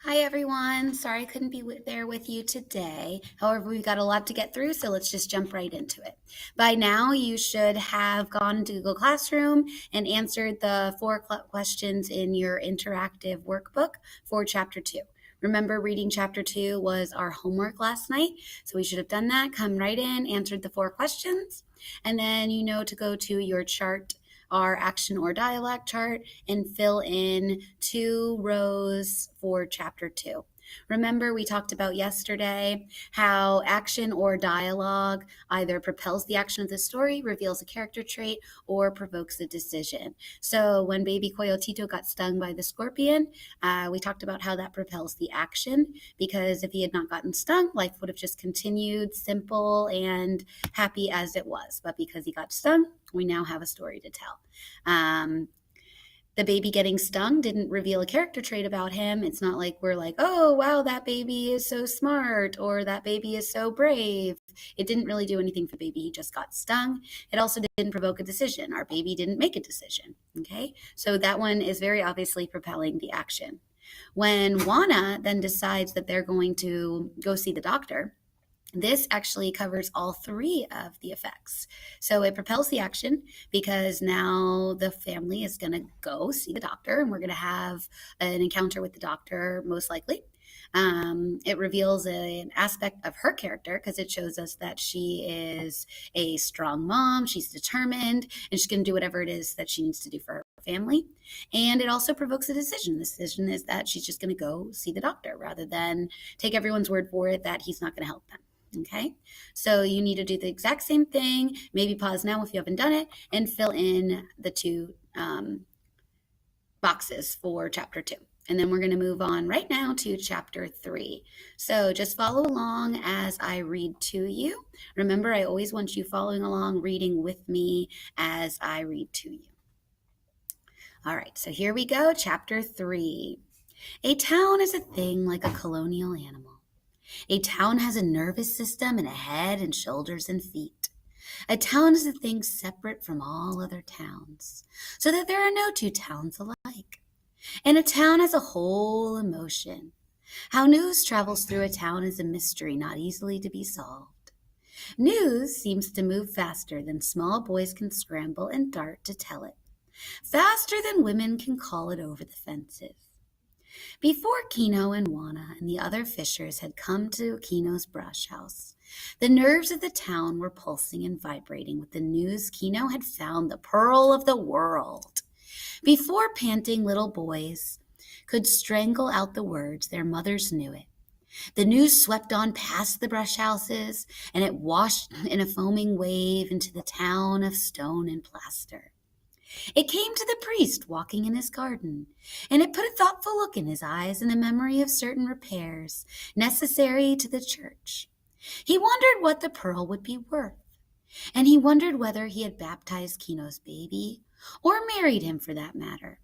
Hi, everyone. Sorry I couldn't be there with you today. However, we've got a lot to get through, so let's just jump right into it. By now, you should have gone into Google Classroom and answered the four questions in your interactive workbook for Chapter 2. Remember, reading Chapter 2 was our homework last night, so we should have done that. Come right in, answered the four questions, and then you know to go to your chart, our action or dialogue chart, and fill in 2 rows for chapter 2. Remember, we talked about yesterday how action or dialogue either propels the action of the story, reveals a character trait, or provokes a decision. So when baby Coyotito got stung by the scorpion, we talked about how that propels the action, because if he had not gotten stung, life would have just continued simple and happy as it was. But because he got stung, we now have a story to tell. The baby getting stung didn't reveal a character trait about him. It's not like we're like, oh, wow, that baby is so smart, or that baby is so brave. It didn't really do anything for the baby. He just got stung. It also didn't provoke a decision. Our baby didn't make a decision. Okay, so that one is very obviously propelling the action. When Juana then decides that they're going to go see the doctor, this actually covers all three of the effects. So it propels the action because now the family is going to go see the doctor, and we're going to have an encounter with the doctor, most likely. It reveals an aspect of her character because it shows us that she is a strong mom. She's determined, and she's going to do whatever it is that she needs to do for her family. And it also provokes a decision. The decision is that she's just going to go see the doctor rather than take everyone's word for it that he's not going to help them. Okay, so you need to do the exact same thing. Maybe pause now if you haven't done it and fill in the two boxes for chapter 2. And then we're going to move on right now to chapter 3. So just follow along as I read to you. Remember, I always want you following along, reading with me as I read to you. All right, so here we go, chapter 3. A town is a thing like a colonial animal. A town has a nervous system and a head and shoulders and feet. A town is a thing separate from all other towns, so that there are no two towns alike. And a town has a whole emotion. How news travels through a town is a mystery not easily to be solved. News seems to move faster than small boys can scramble and dart to tell it, faster than women can call it over the fences. Before Kino and Juana and the other fishers had come to Kino's brush house, the nerves of the town were pulsing and vibrating with the news Kino had found the pearl of the world. Before panting little boys could strangle out the words, their mothers knew it. The news swept on past the brush houses, and it washed in a foaming wave into the town of stone and plaster. It came to the priest walking in his garden, and it put a thoughtful look in his eyes and a memory of certain repairs necessary to the church. He wondered what the pearl would be worth, and he wondered whether he had baptized Kino's baby, or married him for that matter.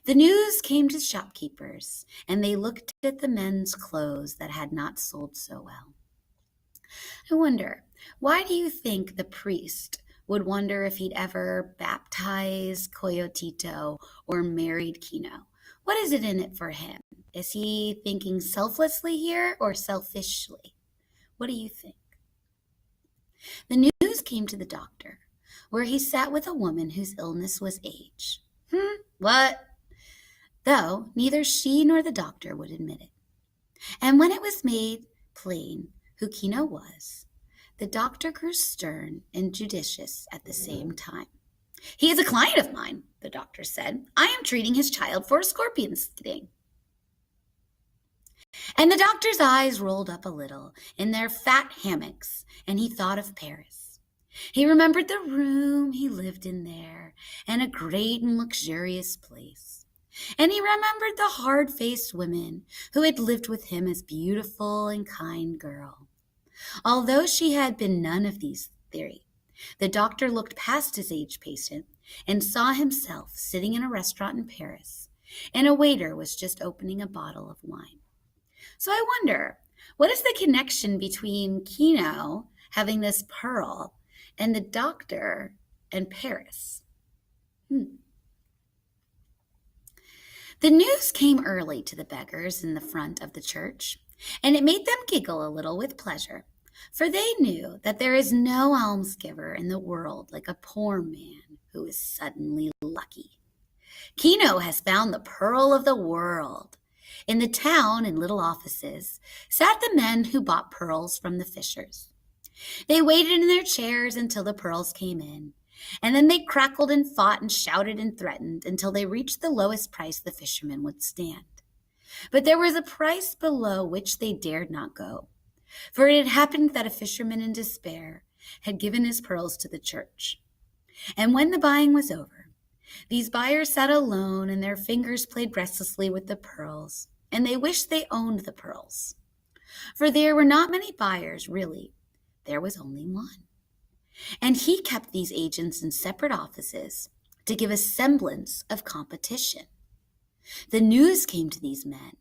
The news came to shopkeepers, and they looked at the men's clothes that had not sold so well. I wonder, why do you think the priest would wonder if he'd ever baptized Coyotito or married Kino? What is it in it for him? Is he thinking selflessly here or selfishly? What do you think? The news came to the doctor, where he sat with a woman whose illness was age. What? Though neither she nor the doctor would admit it. And when it was made plain who Kino was, the doctor grew stern and judicious at the same time. He is a client of mine, the doctor said. I am treating his child for a scorpion sting. And the doctor's eyes rolled up a little in their fat hammocks, and he thought of Paris. He remembered the room he lived in there, and a great and luxurious place. And he remembered the hard-faced women who had lived with him as beautiful and kind girl. Although she had been none of these three, the doctor looked past his aged patient and saw himself sitting in a restaurant in Paris, and a waiter was just opening a bottle of wine. So I wonder, what is the connection between Kino having this pearl and the doctor and Paris? The news came early to the beggars in the front of the church, and it made them giggle a little with pleasure, for they knew that there is no almsgiver in the world like a poor man who is suddenly lucky. Kino has found the pearl of the world. In the town, in little offices, sat the men who bought pearls from the fishers. They waited in their chairs until the pearls came in, and then they crackled and fought and shouted and threatened until they reached the lowest price the fishermen would stand. But there was a price below which they dared not go, for it had happened that a fisherman in despair had given his pearls to the church. And when the buying was over, these buyers sat alone and their fingers played restlessly with the pearls, and they wished they owned the pearls. For there were not many buyers, really. There was only one. And he kept these agents in separate offices to give a semblance of competition. The news came to these men,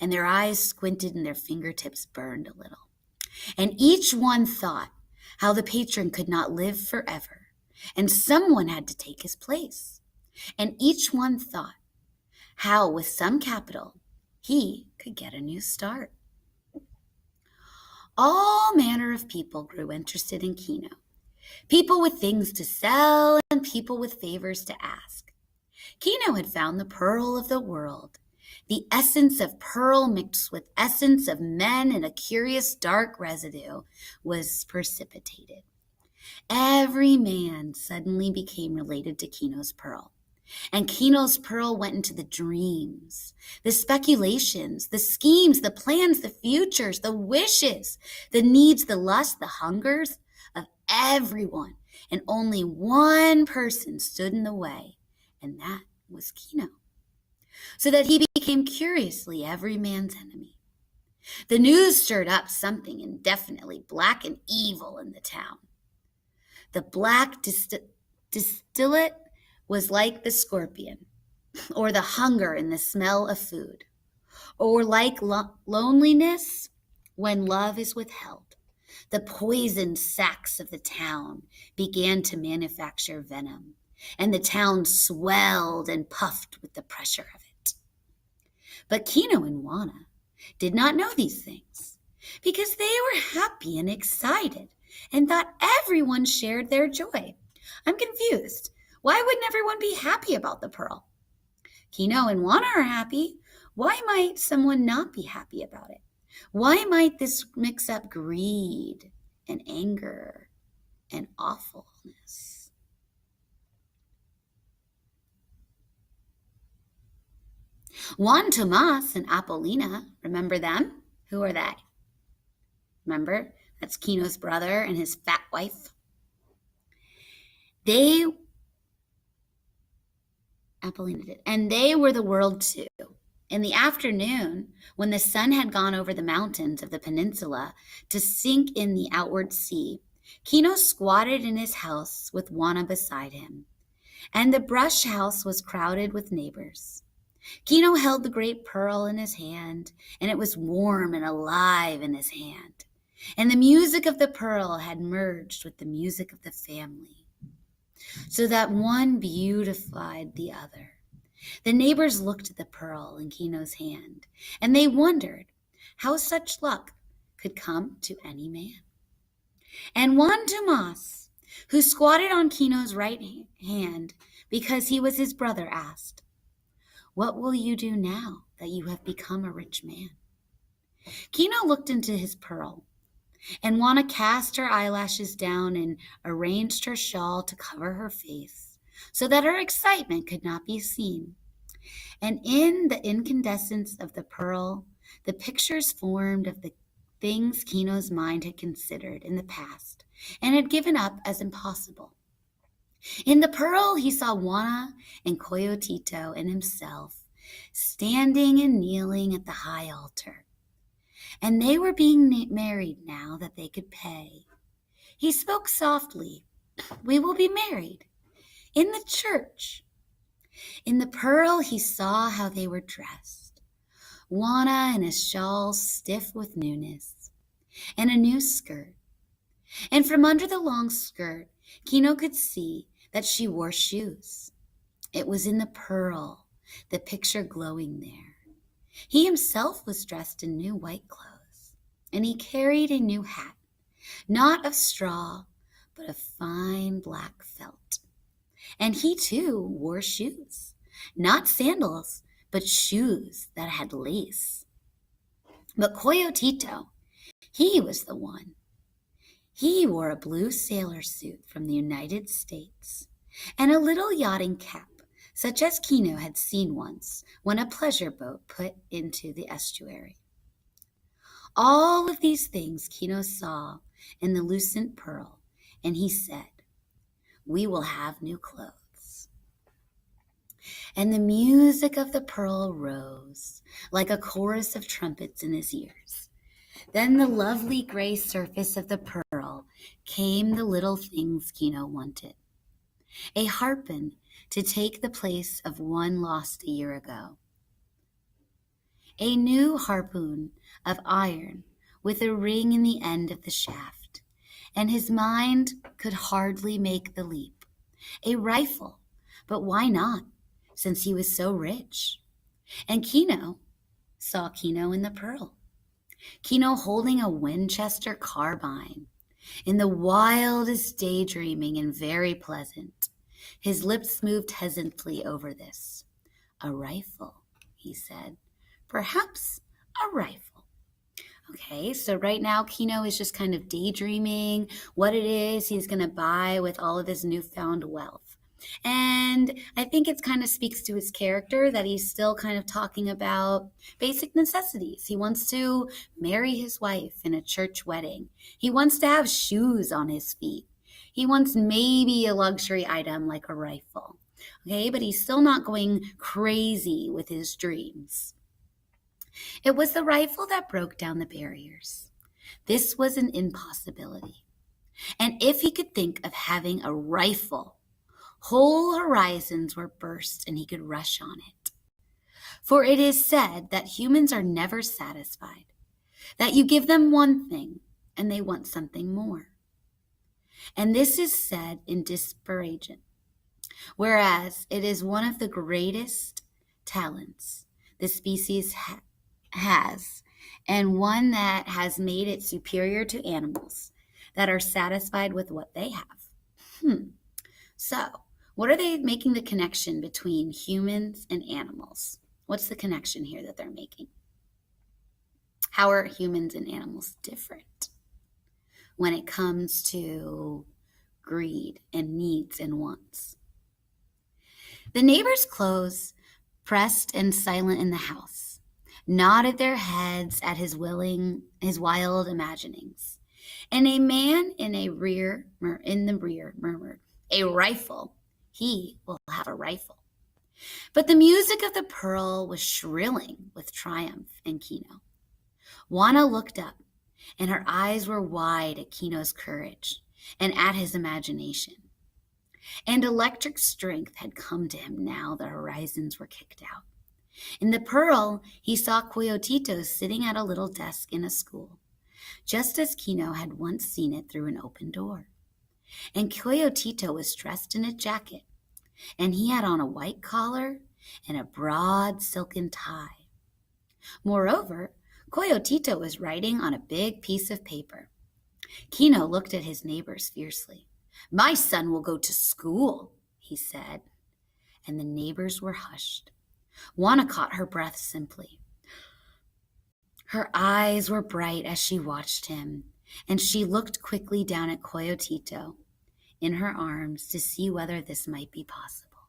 and their eyes squinted and their fingertips burned a little. And each one thought how the patron could not live forever, and someone had to take his place. And each one thought how, with some capital, he could get a new start. All manner of people grew interested in Kino. People with things to sell and people with favors to ask. Kino had found the pearl of the world. The essence of pearl mixed with essence of men in a curious dark residue was precipitated. Every man suddenly became related to Kino's pearl. And Kino's pearl went into the dreams, the speculations, the schemes, the plans, the futures, the wishes, the needs, the lusts, the hungers of everyone. And only one person stood in the way, and that was Kino. So that he became curiously every man's enemy. The news stirred up something indefinitely black and evil in the town. The black distillate was like the scorpion, or the hunger in the smell of food, or like loneliness when love is withheld. The poisoned sacks of the town began to manufacture venom, and the town swelled and puffed with the pressure of it. But Kino and Juana did not know these things, because they were happy and excited and thought everyone shared their joy. I'm confused. Why wouldn't everyone be happy about the pearl? Kino and Juana are happy. Why might someone not be happy about it? Why might this mix up greed and anger and awfulness? Juan Tomas and Apolina, remember them? Who are they? Remember? That's Kino's brother and his fat wife. Apolina did. And they were the world too. In the afternoon, when the sun had gone over the mountains of the peninsula to sink in the outward sea, Kino squatted in his house with Juana beside him, and the brush house was crowded with neighbors. Kino held the great pearl in his hand, and it was warm and alive in his hand. And the music of the pearl had merged with the music of the family, so that one beautified the other. The neighbors looked at the pearl in Kino's hand, and they wondered how such luck could come to any man. And Juan Tomas, who squatted on Kino's right hand because he was his brother, asked, "What will you do now that you have become a rich man?" Kino looked into his pearl, and Juana cast her eyelashes down and arranged her shawl to cover her face so that her excitement could not be seen. And in the incandescence of the pearl, the pictures formed of the things Kino's mind had considered in the past and had given up as impossible. In the pearl, he saw Juana and Coyotito and himself standing and kneeling at the high altar. And they were being married now that they could pay. He spoke softly, "We will be married in the church." In the pearl, he saw how they were dressed. Juana in a shawl stiff with newness, and a new skirt. And from under the long skirt, Kino could see that she wore shoes. It was in the pearl the picture glowing there. He himself was dressed in new white clothes, and he carried a new hat, not of straw, but of fine black felt. And he too wore shoes, not sandals, but shoes that had lace. But Coyotito, he was the one. He wore a blue sailor suit from the United States and a little yachting cap, such as Kino had seen once when a pleasure boat put into the estuary. All of these things Kino saw in the lucent pearl, and he said, "We will have new clothes." And the music of the pearl rose like a chorus of trumpets in his ears. Then the lovely gray surface of the pearl came the little things Kino wanted. A harpin to take the place of one lost a year ago. A new harpoon of iron with a ring in the end of the shaft, and his mind could hardly make the leap. A rifle, but why not, since he was so rich? And Kino saw Kino in the pearl. Kino holding a Winchester carbine, in the wildest daydreaming and very pleasant. His lips moved hesitantly over this. "A rifle," he said. "Perhaps a rifle." Okay, so right now Kino is just kind of daydreaming what it is he's going to buy with all of his newfound wealth. And I think it kind of speaks to his character that he's still kind of talking about basic necessities. He wants to marry his wife in a church wedding. He wants to have shoes on his feet. He wants maybe a luxury item like a rifle. Okay, but he's still not going crazy with his dreams. It was the rifle that broke down the barriers. This was an impossibility. And if he could think of having a rifle, whole horizons were burst and he could rush on it. For it is said that humans are never satisfied, that you give them one thing and they want something more. And this is said in disparagement, whereas it is one of the greatest talents the species has, and one that has made it superior to animals that are satisfied with what they have. So, what are they making the connection between humans and animals? What's the connection here that they're making? How are humans and animals different when it comes to greed and needs and wants? The neighbors close, pressed and silent in the house, nodded their heads at his wild imaginings. And a man in the rear murmured, "A rifle. He will have a rifle." But the music of the pearl was shrilling with triumph in Kino. Juana looked up, and her eyes were wide at Kino's courage and at his imagination. And electric strength had come to him now the horizons were kicked out. In the pearl, he saw Coyotito sitting at a little desk in a school, just as Kino had once seen it through an open door. And Coyotito was dressed in a jacket, and he had on a white collar and a broad silken tie. Moreover, Coyotito was writing on a big piece of paper. Kino looked at his neighbors fiercely. "My son will go to school," he said, and the neighbors were hushed. Juana caught her breath simply. Her eyes were bright as she watched him, and she looked quickly down at Coyotito in her arms to see whether this might be possible.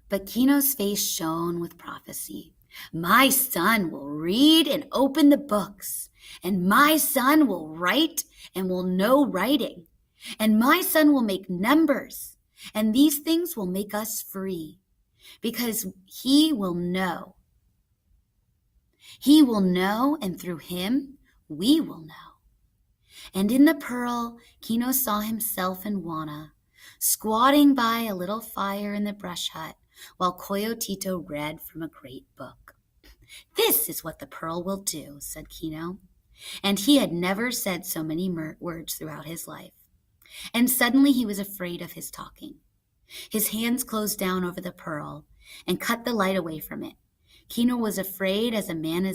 But Kino's face shone with prophecy. "My son will read and open the books, and my son will write and will know writing, and my son will make numbers, and these things will make us free, because he will know. He will know, and through him, we will know." And in the pearl, Kino saw himself and Juana squatting by a little fire in the brush hut while Coyotito read from a great book. "This is what the pearl will do," said Kino. And he had never said so many words throughout his life. And suddenly he was afraid of his talking. His hands closed down over the pearl and cut the light away from it. Kino was afraid as a man is